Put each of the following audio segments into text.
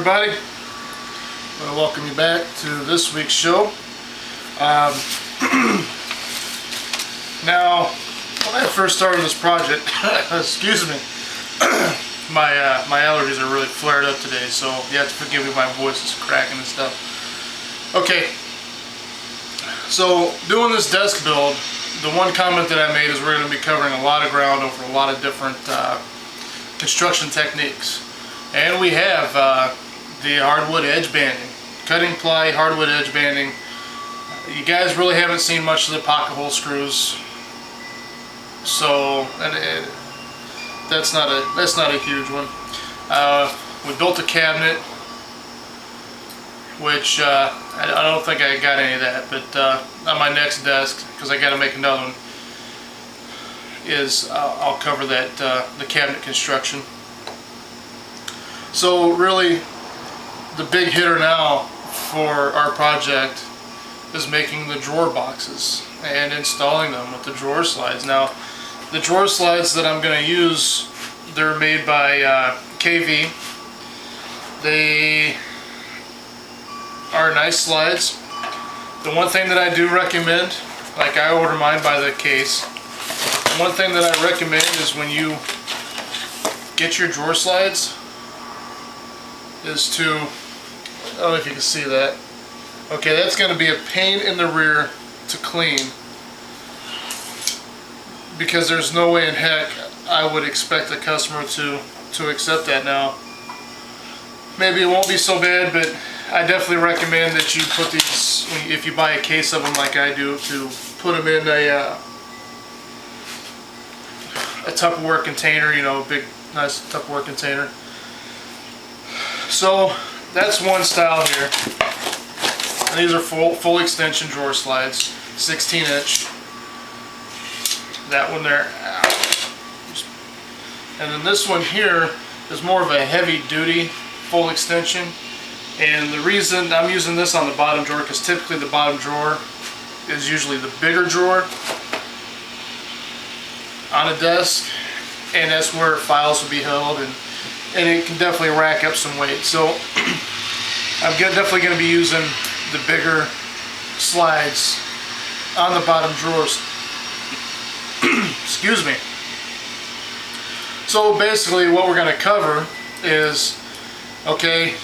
everybody. I want to welcome you back to this week's show. Now, when I first started this project, excuse me, my allergies are really flared up today, so you have to forgive me, my voice is cracking and stuff. Okay, so doing this desk build, the one comment that I made is we're going to be covering a lot of ground over a lot of different construction techniques. And we have the hardwood edge banding, cutting ply, hardwood edge banding. You guys really haven't seen much of the pocket hole screws, so that's not a huge one. We built a cabinet, which I don't think I got any of that, but on my next desk, because I got to make another one, is I'll cover that the cabinet construction. So really, the big hitter now for our project is making the drawer boxes and installing them with the drawer slides. Now, the drawer slides that I'm going to use, they're made by KV. They are nice slides. The one thing that I do recommend, like I order mine by the case, one thing that I recommend is when you get your drawer slides is to, I don't know if you can see that. Okay, that's going to be a pain in the rear to clean, because there's no way in heck I would expect a customer to accept that. Now, maybe it won't be so bad, but I definitely recommend that you put these, if you buy a case of them like I do, to put them in a Tupperware container, you know, a big nice Tupperware container. So that's one style here. And these are full extension drawer slides, 16-inch. That one there. And then this one here is more of a heavy duty full extension. And the reason I'm using this on the bottom drawer, because typically the bottom drawer is usually the bigger drawer on a desk, and that's where files will be held, and it can definitely rack up some weight. So I'm definitely going to be using the bigger slides on the bottom drawers. Excuse me. So basically what we're going to cover is, okay,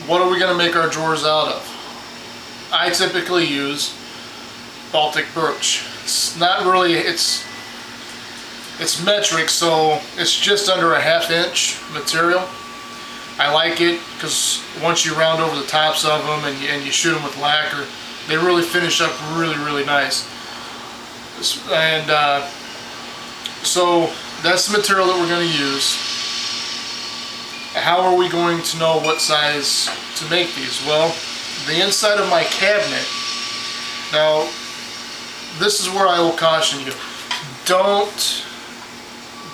what are we going to make our drawers out of? I typically use Baltic birch. It's not really, it's metric, so it's just under a 1/2 inch material. I like it because once you round over the tops of them and you shoot them with lacquer, they really finish up really nice. And so that's the material that we're going to use. How are we going to know what size to make these? Well, the inside of my cabinet, now this is where I will caution you. Don't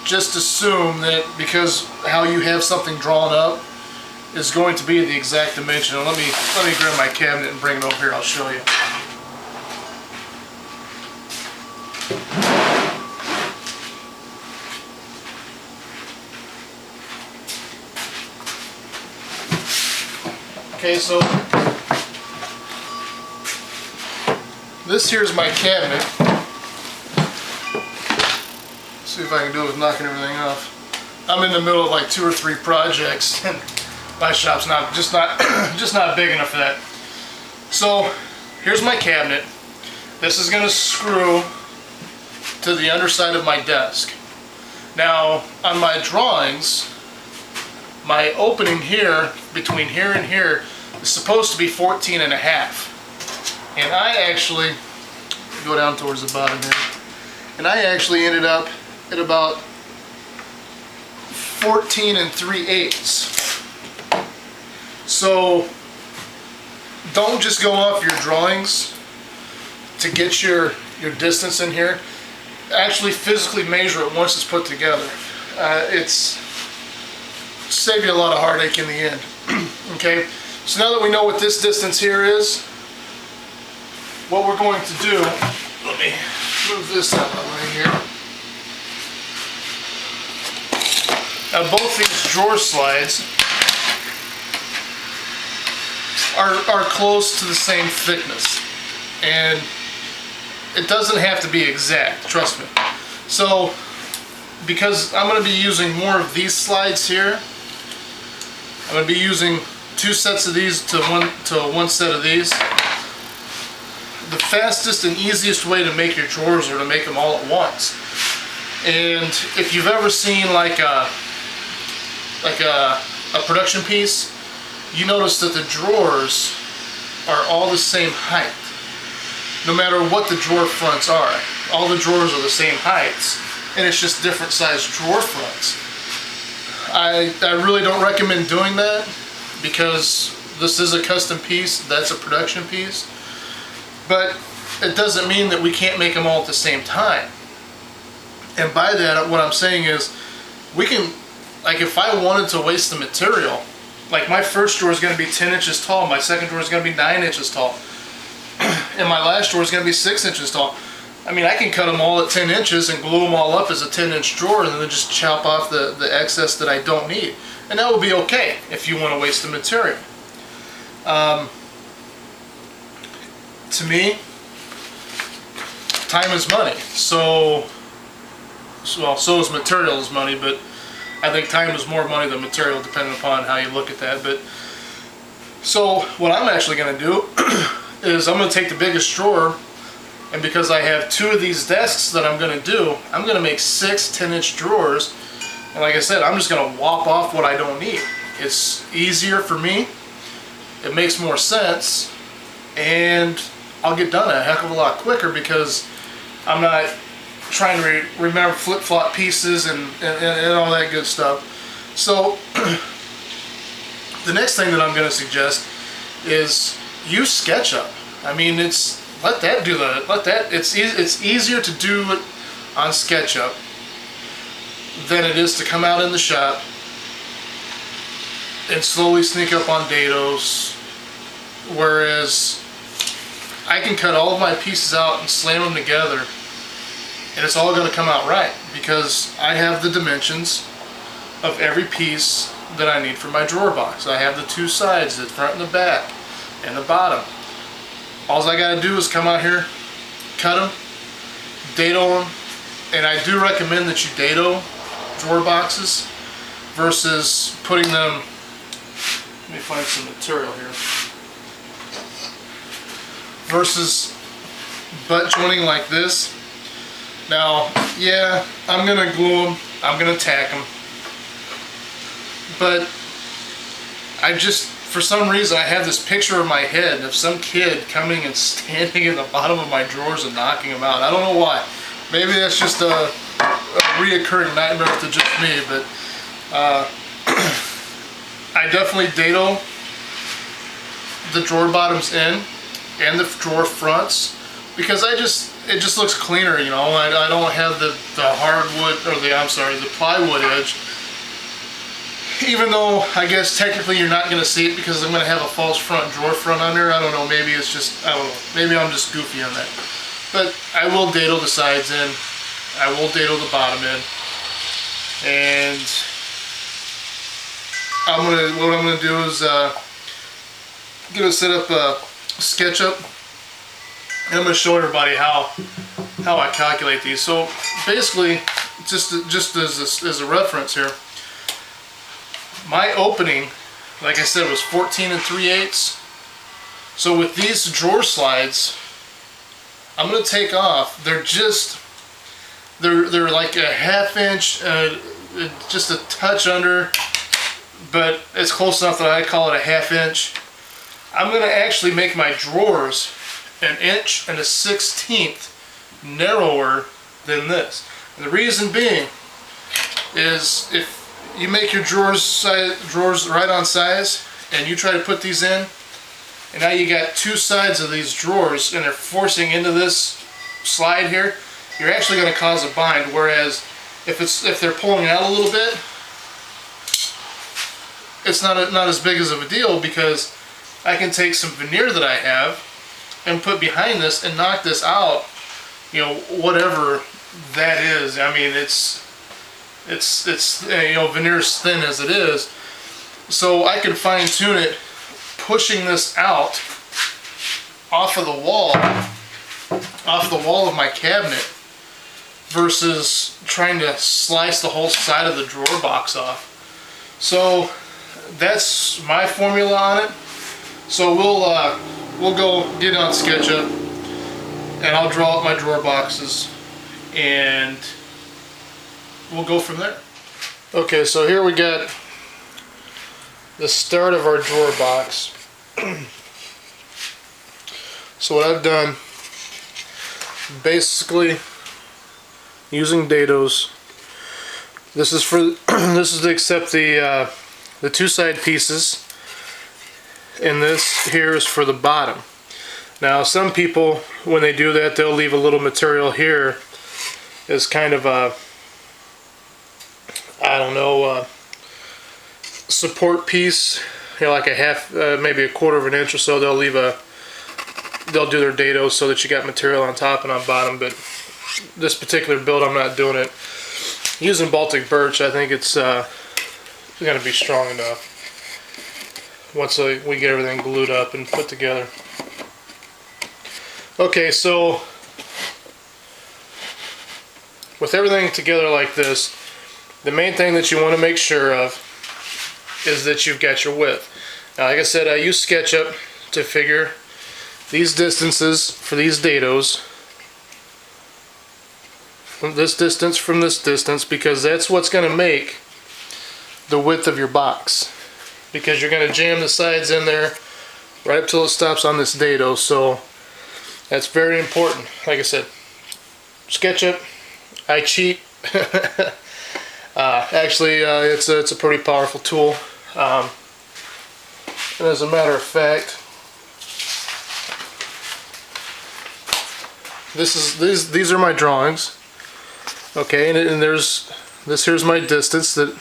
just assume that because how you have something drawn up is going to be the exact dimension. Now let me grab my cabinet and bring it over here. I'll show you. Okay, so this here is my cabinet. See if I can do it with knocking everything off. I'm in the middle of like 2 or 3 projects, and my shop's just not big enough for that. So here's my cabinet. This is going to screw to the underside of my desk. Now on my drawings, my opening here between here and here is supposed to be 14.5, and I actually go down towards the bottom here, and I actually ended up at about 14 3/8. So don't just go off your drawings to get your distance in here. Actually physically measure it once it's put together. It's save you a lot of heartache in the end. Okay, so now that we know what this distance here is, what we're going to do, let me move this out of the way here. Now both these drawer slides are close to the same thickness. And it doesn't have to be exact, trust me. So, because I'm going to be using more of these slides here, I'm going to be using 2 sets of these to one set of these. The fastest and easiest way to make your drawers are to make them all at once. And if you've ever seen like a production piece, you notice that the drawers are all the same height. No matter what the drawer fronts are, all the drawers are the same heights, and it's just different sized drawer fronts. I really don't recommend doing that because this is a custom piece, that's a production piece, but it doesn't mean that we can't make them all at the same time. And by that, what I'm saying is, we can, like if I wanted to waste the material, like my first drawer is going to be 10 inches tall, my second drawer is going to be 9 inches tall, and my last drawer is going to be 6 inches tall. I mean, I can cut them all at 10 inches and glue them all up as a 10-inch drawer and then just chop off the excess that I don't need. And that will be okay if you want to waste the material. To me, time is money. So is material is money, but I think time is more money than material depending upon how you look at that. But so what I'm actually going to do is I'm going to take the biggest drawer, and because I have 2 of these desks that I'm going to do, I'm going to make 6 10-inch drawers. And like I said, I'm just going to whop off what I don't need. It's easier for me, it makes more sense, and I'll get done a heck of a lot quicker because I'm not trying to remember flip-flop pieces and all that good stuff. So the next thing that I'm going to suggest is use SketchUp. I mean, it's easier to do it on SketchUp than it is to come out in the shop and slowly sneak up on dados, whereas I can cut all of my pieces out and slam them together and it's all going to come out right because I have the dimensions of every piece that I need for my drawer box. I have the 2 sides, the front and the back and the bottom. All I got to do is come out here, cut them, dado them, and I do recommend that you dado drawer boxes versus putting them, let me find some material here, versus butt joining like this. Now, yeah, I'm going to glue them, I'm going to tack them, but I just, for some reason, I have this picture in my head of some kid coming and standing in the bottom of my drawers and knocking them out. I don't know why. Maybe that's just a reoccurring nightmare to just me, but I definitely dado the drawer bottoms in and the drawer fronts because it just looks cleaner, you know. I don't have the hardwood, or the plywood edge. Even though I guess technically you're not going to see it because I'm going to have a false front drawer front under. I don't know, maybe it's just, I don't know, maybe I'm just goofy on that. But I will dado the sides in, I will dado the bottom in, and what I'm going to do is going to set up SketchUp, and I'm going to show everybody how I calculate these. So basically, just as a reference here, my opening, like I said, was 14 3/8. So with these drawer slides, I'm going to take off. They're like a 1/2 inch, just a touch under, but it's close enough that I call it a 1/2 inch. I'm going to actually make my drawers 1 1/16 inches narrower than this. And the reason being is if you make your drawers right on size and you try to put these in, and now you got 2 sides of these drawers and they're forcing into this slide here, you're actually going to cause a bind. Whereas if they're pulling out a little bit, it's not as big as of a deal because I can take some veneer that I have and put behind this and knock this out, you know, whatever that is. I mean, it's you know, veneer's thin as it is, so I can fine tune it pushing this out off the wall of my cabinet versus trying to slice the whole side of the drawer box off. So that's my formula on it. So we'll go get on SketchUp and I'll draw up my drawer boxes and we'll go from there. Okay, so here we got the start of our drawer box. So what I've done, basically using dados, this is to accept the two side pieces, and this here is for the bottom. Now some people, when they do that, they'll leave a little material here as kind of a, I don't know, support piece, you know, like a half, maybe a quarter of an inch or so. They'll do their dado so that you got material on top and on bottom. But this particular build, I'm not doing it. Using Baltic birch, I think it's going to be strong enough once we get everything glued up and put together. Okay, so with everything together like this, the main thing that you want to make sure of is that you've got your width. Now, like I said, I use SketchUp to figure these distances for these dados, from this distance, because that's what's going to make the width of your box. Because you're going to jam the sides in there right up till it stops on this dado, so that's very important. Like I said, SketchUp, I cheat. Actually, it's a pretty powerful tool. And as a matter of fact, these are my drawings. Okay, and here's my distance that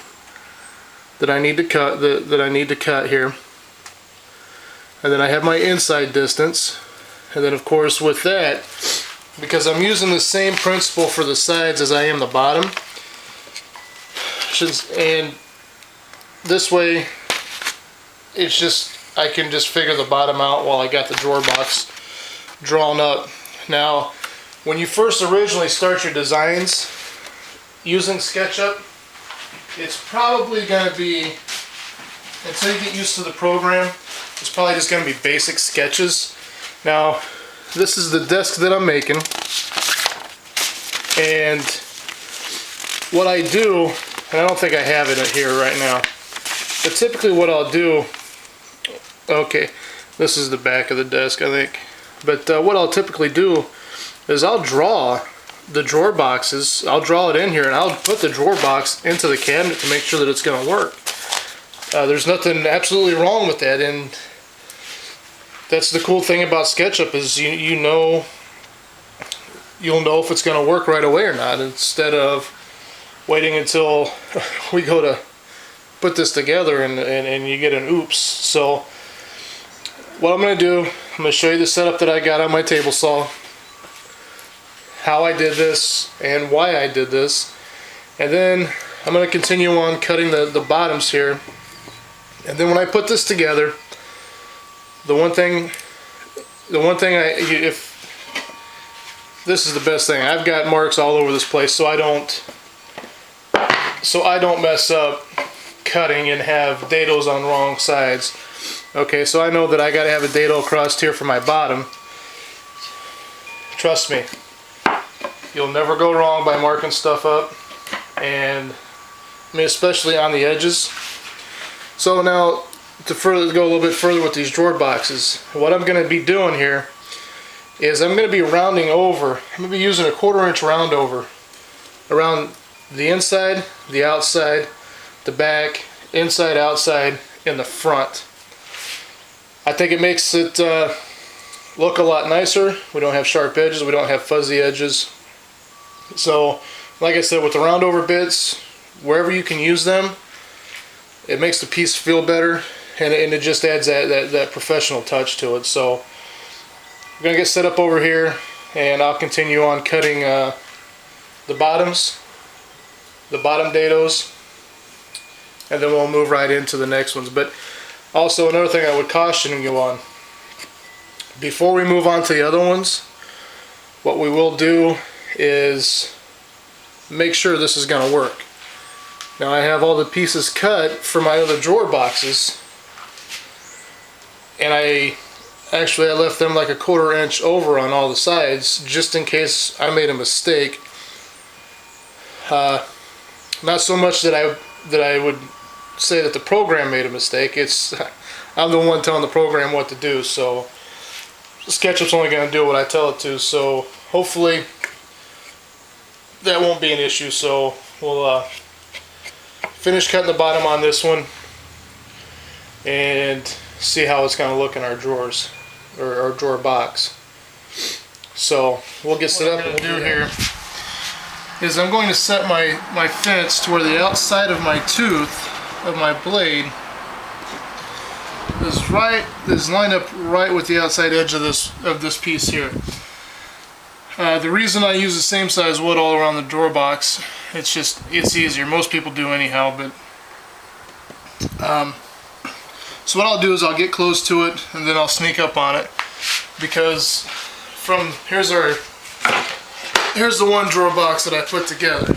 I need to cut that I need to cut here. And then I have my inside distance. And then of course with that, because I'm using the same principle for the sides as I am the bottom, and this way it's just, I can just figure the bottom out while I got the drawer box drawn up. Now, when you first originally start your designs using SketchUp, it's probably going to be, until you get used to the program, it's probably just going to be basic sketches. Now, this is the desk that I'm making, and what I do, and I don't think I have it here right now, but typically what I'll do, okay, this is the back of the desk, I think, but what I'll typically do is I'll draw the drawer boxes, I'll draw it in here, and I'll put the drawer box into the cabinet to make sure that it's going to work. There's nothing absolutely wrong with that, and that's the cool thing about SketchUp is you'll know if it's going to work right away or not, instead of waiting until we go to put this together and you get an oops. So what I'm going to do, I'm going to show you the setup that I got on my table saw, how I did this and why I did this, and then I'm going to continue on cutting the bottoms here. And then when I put this together, the one thing if this is the best thing, I've got marks all over this place, so I don't mess up cutting and have dados on wrong sides. Okay, so I know that I got to have a dado across here for my bottom. Trust me, you'll never go wrong by marking stuff up, and I mean especially on the edges. So now to go a little bit further with these drawer boxes, what I'm going to be doing here is I'm going to be rounding over. I'm going to be using a 1/4 inch round over around the inside, the outside, the back, inside, outside, and the front. I think it makes it look a lot nicer. We don't have sharp edges, we don't have fuzzy edges. So like I said, with the round over bits, wherever you can use them, it makes the piece feel better, and it just adds that professional touch to it. So we're going to get set up over here, and I'll continue on cutting the bottoms, the bottom dados, and then we'll move right into the next ones. But Also, another thing I would caution you on, before we move on to the other ones, what we will do is make sure this is going to work. Now I have all the pieces cut for my other drawer boxes, and I left them like a 1/4 inch over on all the sides just in case I made a mistake. Not so much that I would say that the program made a mistake. It's I'm the one telling the program what to do, so SketchUp's only going to do what I tell it to, so hopefully that won't be an issue. So we'll finish cutting the bottom on this one and see how it's going to look in our drawers, or our drawer box. So we'll get set up. What I'm going to do here is I'm going to set my fence to where the outside of my tooth of my blade is lined up right with the outside edge of this piece here. The reason I use the same size wood all around the drawer box, it's easier. Most people do anyhow, but so what I'll do is I'll get close to it and then I'll sneak up on it, because here's the one drawer box that I put together.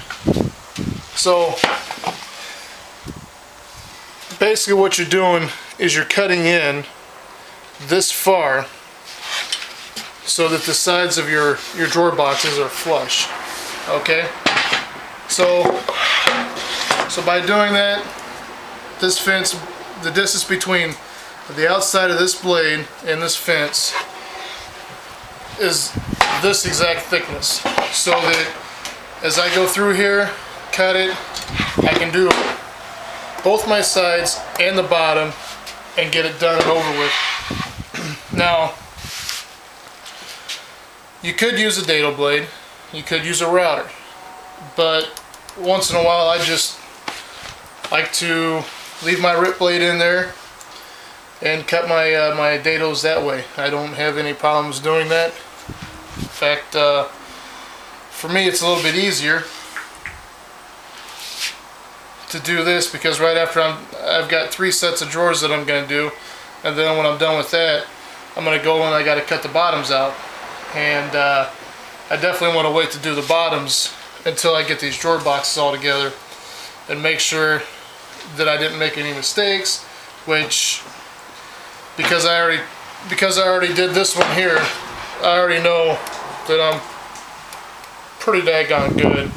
So basically what you're doing is you're cutting in this far so that the sides of your drawer boxes are flush. Okay? So by doing that, this fence, the distance between the outside of this blade and this fence is this exact thickness, so that as I go through here, cut it, I can do both my sides and the bottom and get it done and over with. Now, you could use a dado blade, you could use a router, but once in a while I just like to leave my rip blade in there and cut my my dados that way. I don't have any problems doing that. In fact, for me it's a little bit easier to do this, because right after I've got 3 sets of drawers that I'm going to do, and then when I'm done with that, I'm going to go and I got to cut the bottoms out, and I definitely want to wait to do the bottoms until I get these drawer boxes all together and make sure that I didn't make any mistakes, which because I already did this one here, I already know that I'm pretty daggone good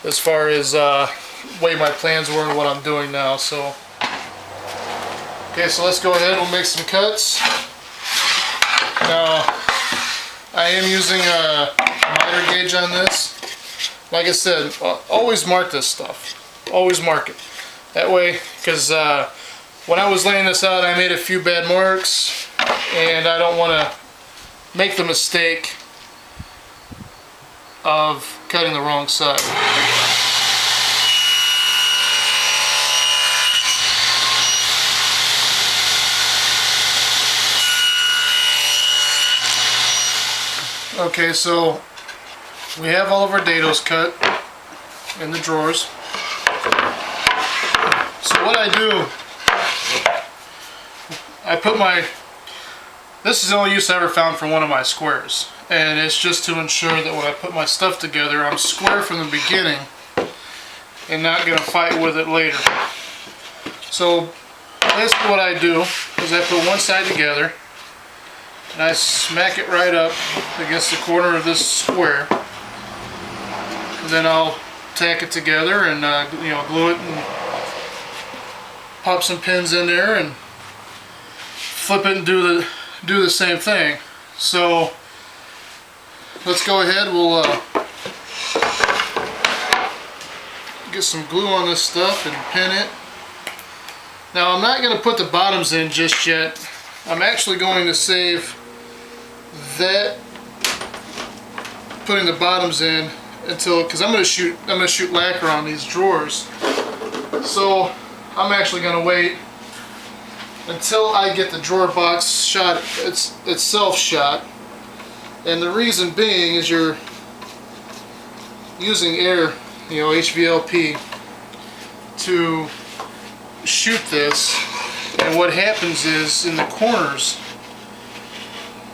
as far as way my plans were and what I'm doing now. So okay, so let's go ahead, we'll make some cuts. Now I am using a miter gauge on this. Like I said, always mark this stuff, always mark it that way, because when I was laying this out I made a few bad marks and I don't want to make the mistake of cutting the wrong side. Okay, so we have all of our dados cut in the drawers. So what I do, this is the only use I ever found for one of my squares, and it's just to ensure that when I put my stuff together, I'm square from the beginning and not going to fight with it later. So basically what I do is I put one side together and I smack it right up against the corner of this square, and then I'll tack it together and glue it and pop some pins in there and flip it and do the same thing. So let's go ahead, we'll get some glue on this stuff and pin it. Now I'm not going to put the bottoms in just yet. I'm actually going to save that, putting the bottoms in, until, because I'm going to shoot lacquer on these drawers. So I'm actually going to wait until I get the drawer box shot itself shot. And the reason being is you're using air, HVLP, to shoot this, And what happens is in the corners,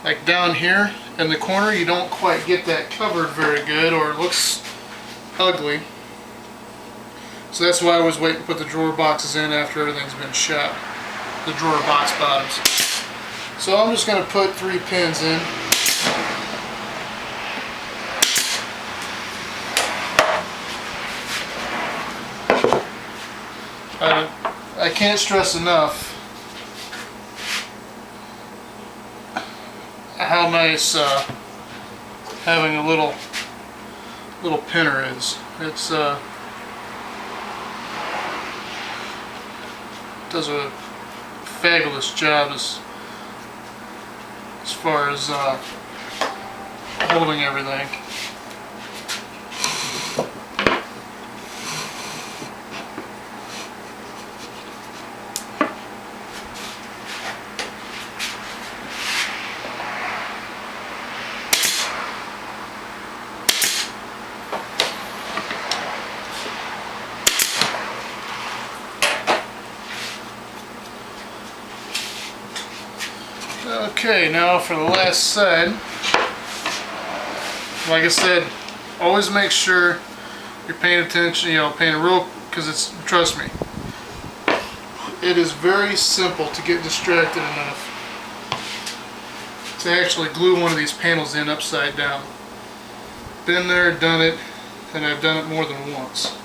like down here in the corner, you don't quite get that covered very good, or it looks ugly. So that's why I always wait to put the drawer boxes in after everything's been shot, the drawer box bottoms. So I'm just going to put 3 pins in. I can't stress enough how nice having a little pinner is. It's does a fabulous job as far as holding everything. Okay, now for the last side. Like I said, always make sure you're paying attention, paying real, because trust me, it is very simple to get distracted enough to actually glue one of these panels in upside down. Been there, done it, and I've done it more than once.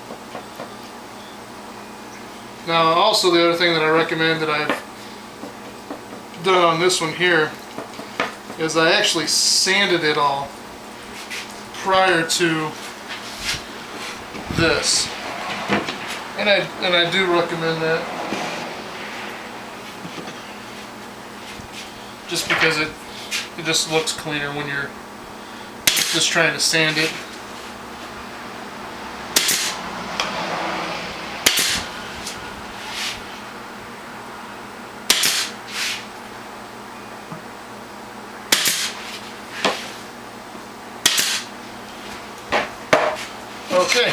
Now also the other thing that I recommend that I've done on this one here is I actually sanded it all prior to this, and I do recommend that, just because it just looks cleaner when you're just trying to sand it. Okay,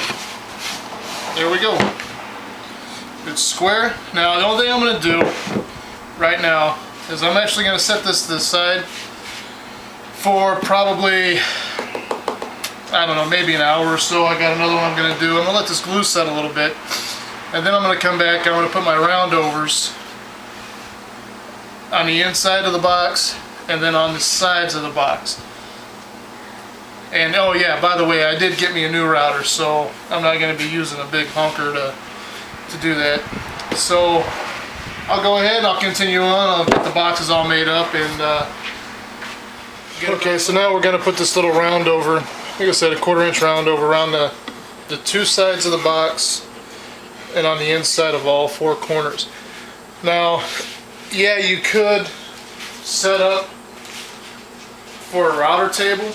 there we go. It's square. Now the only thing I'm going to do right now is I'm actually going to set this to the side for probably, I don't know, maybe an hour or so. I got another one I'm going to do. I'm going to let this glue set a little bit, and then I'm going to come back. I'm going to put my round overs on the inside of the box and then on the sides of the box. And oh yeah, by the way, I did get me a new router, so I'm not going to be using a big honker to do that. So I'll go ahead and I'll continue on. I'll get the boxes all made up and okay, so now we're going to put this little round over, like I said, a 1/4 inch round over around the 2 sides of the box and on the inside of all 4 corners. Now, yeah, you could set up for a router table.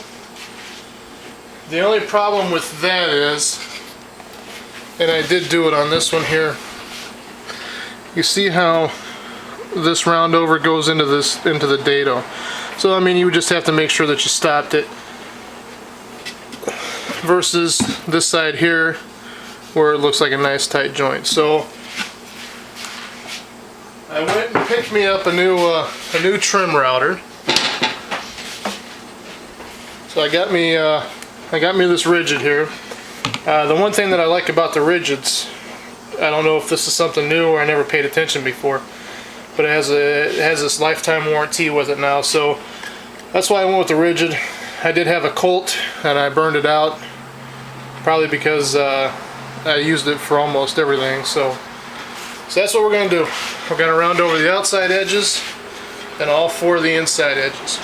The only problem with that is, and I did do it on this one here, you see how this round over goes into the dado. So I mean, you would just have to make sure that you stopped it, versus this side here where it looks like a nice tight joint. So I went and picked me up a new trim router. So I got me this rigid here. The one thing that I like about the rigids, I don't know if this is something new or I never paid attention before, but it has this lifetime warranty with it now, so that's why I went with the rigid. I did have a Colt and I burned it out, probably because I used it for almost everything. So that's what we're going to do. We're going to round over the outside edges and all 4 of the inside edges.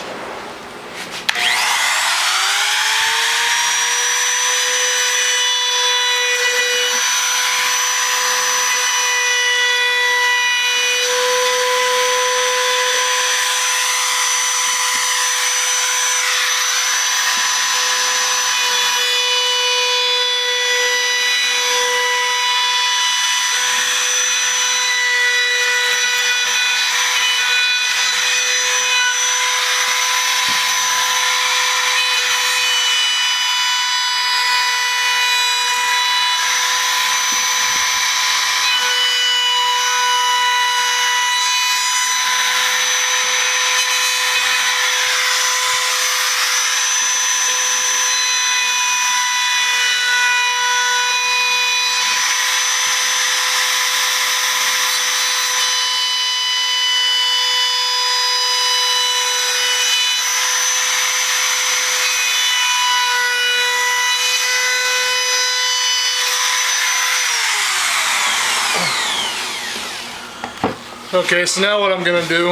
Okay, so now what I'm going to do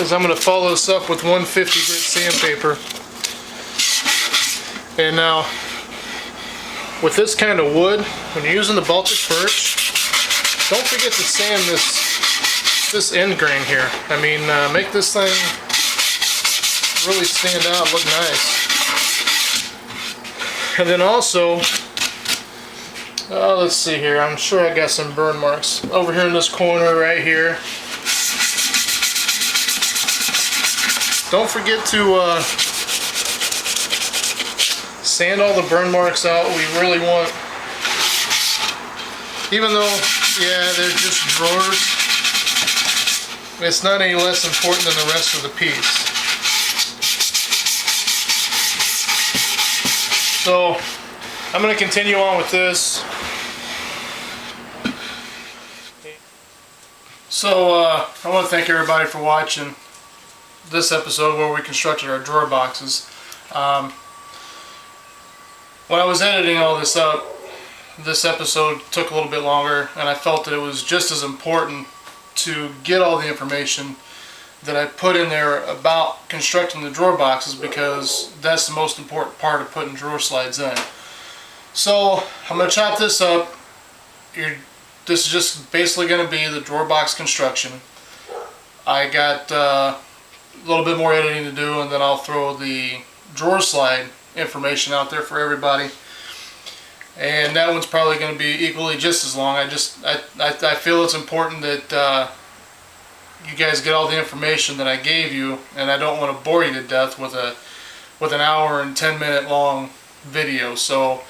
is I'm going to follow this up with 150 grit sandpaper. And now, with this kind of wood, when you're using the Baltic birch, don't forget to sand this end grain here. I mean, make this thing really stand out, look nice. And then also, let's see here, I'm sure I got some burn marks over here in this corner right here. Don't forget to sand all the burn marks out. We really want, even though, yeah, they're just drawers, it's not any less important than the rest of the piece. So I'm going to continue on with this. So I want to thank everybody for watching this episode where we constructed our drawer boxes. When I was editing all this up, this episode took a little bit longer, and I felt that it was just as important to get all the information that I put in there about constructing the drawer boxes, because that's the most important part of putting drawer slides in. So I'm going to chop this up. This is just basically going to be the drawer box construction. I got a little bit more editing to do, and then I'll throw the drawer slide information out there for everybody. And that one's probably going to be equally just as long. I feel it's important that you guys get all the information that I gave you, and I don't want to bore you to death with an hour and 10-minute long video. So,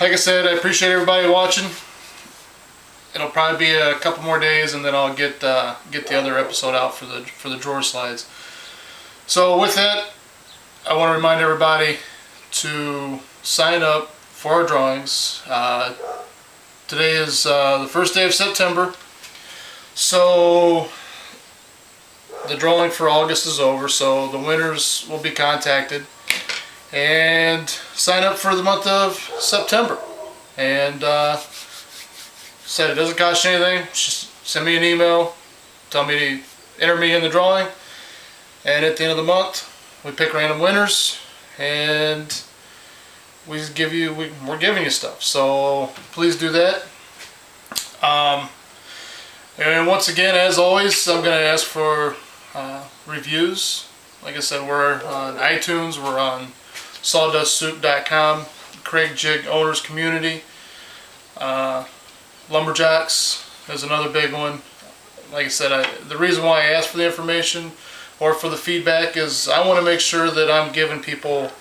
like I said, I appreciate everybody watching. It'll probably be a couple more days, and then I'll get the other episode out for the drawer slides. So with that, I want to remind everybody to sign up for our drawings. Today is the first day of September. So the drawing for August is over, so the winners will be contacted, and sign up for the month of September. And said it doesn't cost you anything. Just send me an email, tell me to enter me in the drawing, and at the end of the month we pick random winners, and we're giving you stuff. So please do that. And once again, as always, I'm going to ask for reviews. Like I said, we're on iTunes, we're on sawdustsoup.com, Craig Jig Owners Community, Lumberjacks is another big one. Like I said, the reason why I ask for the information or for the feedback is I want to make sure that I'm giving people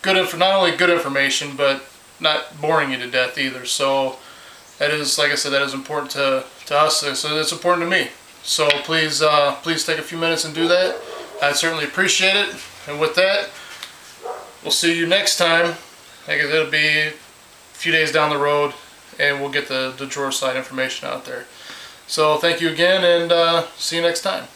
not only good information, but not boring you to death either. So that is, like I said, that is important to us, so it's important to me. So please take a few minutes and do that. I'd certainly appreciate it. And with that, we'll see you next time. I guess it'll be a few days down the road, and we'll get the drawer slide information out there. So thank you again, and see you next time.